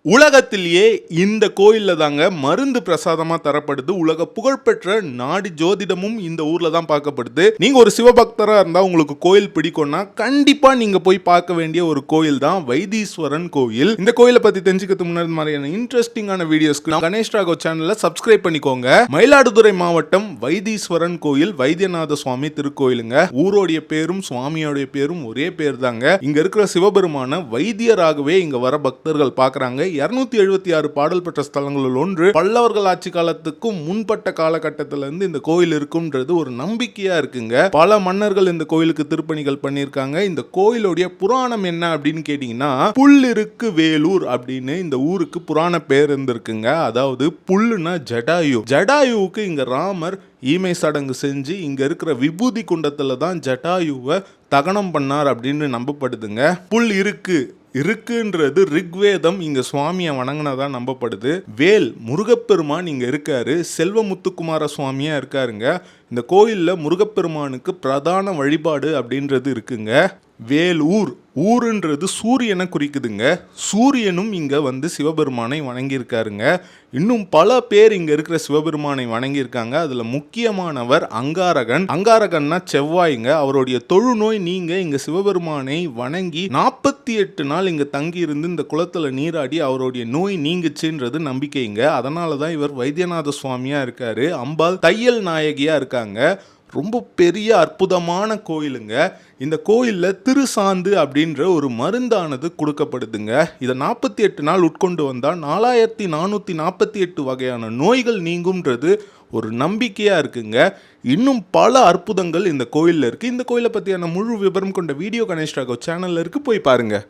உலகத்திலேயே இந்த கோயில்ல தாங்க மருந்து பிரசாதமா தரப்படுது. உலக புகழ்பெற்ற நாடி ஜோதிடமும் இந்த ஊர்ல தான் பார்க்கப்படுது. நீங்க ஒரு சிவபக்தரா இருந்தா உங்களுக்கு கோயில் பிடிக்கும்னா கண்டிப்பா நீங்க போய் பார்க்க வேண்டிய ஒரு கோயில் தான் வைத்தீஸ்வரன் கோயில். இந்த கோயிலை பத்தி தெரிஞ்சுக்கிறதுக்கு முன்னாடி மாதிரியான இன்ட்ரெஸ்டிங்கான வீடியோஸ்க்கு கணேஷ் ராகவ் சேனலை சப்ஸ்கிரைப் பண்ணிக்கோங்க. மயிலாடுதுறை மாவட்டம் வைத்தீஸ்வரன் கோயில் வைத்தியநாத சுவாமி திருக்கோயிலுங்க. ஊரோடைய பேரும் சுவாமியோடைய பேரும் ஒரே பேர் தாங்க. இங்க இருக்கிற சிவபெருமான வைத்தியராகவே இங்க வர பக்தர்கள் பார்க்கறாங்க. 276 பாடல் பெற்ற ஸ்தலங்களில் ஒன்று. பல்லவர்கள் ஆட்சி காலத்துக்கும் முன்பட்ட காலகட்டத்திலிருந்து இந்த கோயில் இருக்கும்ன்றது ஒரு நம்பிக்கையா இருக்குங்க. பல மன்னர்கள் இந்த கோயிலுக்கு திருப்பணிகள் பண்ணியிருக்காங்க. இந்த கோயிலுடைய புராணம் என்ன அப்படின்னு கேட்டீங்கன்னா, புல்லிருக்கு வேலூர் அப்படின்னு இந்த ஊருக்கு புராண பேர் இருந்திருக்குங்க. அதாவது புல்லுனா ஜடாயு. ஜடாயுவுக்கு இங்க ராமர் ஈமை சடங்கு செஞ்சு இங்க இருக்கிற விபூதி குண்டத்துல தான் ஜடாயுவை தகனம் பண்ணார் அப்படின்னு நம்பப்படுதுங்க. புல் இருக்குன்றது ரிக்வேதம் இங்க சுவாமியை வணங்கினதா நம்பப்படுது. வேல் முருகப்பெருமான் இங்க இருக்காரு. செல்வமுத்துக்குமார சுவாமியா இருக்காருங்க. இந்த கோயில்ல முருகப்பெருமானுக்கு பிரதான வழிபாடு அப்படின்றது இருக்குங்க. வேலூர் ஊருன்றது சூரியனை குறிக்குதுங்க. சூரியனும் இங்க வந்து சிவபெருமானை வணங்கியிருக்காருங்க. இன்னும் பல பேர் இங்க இருக்கிற சிவபெருமானை வணங்கியிருக்காங்க. அதுல முக்கியமானவர் அங்காரகன். அங்காரகன்னா செவ்வாய்ங்க. அவருடைய தொழுநோய் நீங்க இங்க சிவபெருமானை வணங்கி 48 நாள் இங்க தங்கி இருந்து இந்த குளத்துல நீராடி அவருடைய நோய் நீங்குச்சுன்றது நம்பிக்கைங்க. அதனாலதான் இவர் வைத்தியநாத சுவாமியா இருக்காரு. அம்பாள் தையல் நாயகியா இருக்காங்க. ரொம்ப பெரிய அற்புதமான கோயிலுங்க. இந்த கோயிலில் திருசாந்து அப்படின்ற ஒரு மருந்தானது கொடுக்கப்படுதுங்க. இதை 48 நாள் உட்கொண்டு வந்தால் 4448 வகையான நோய்கள் நீங்கும்ன்றது ஒரு நம்பிக்கையாக இருக்குங்க. இன்னும் பல அற்புதங்கள் இந்த கோயிலில் இருக்குது. இந்த கோயிலை பற்றியான முழு விவரம் கொண்ட வீடியோ கணேஷ் ராகவ் சேனலில் இருக்குது, போய் பாருங்கள்.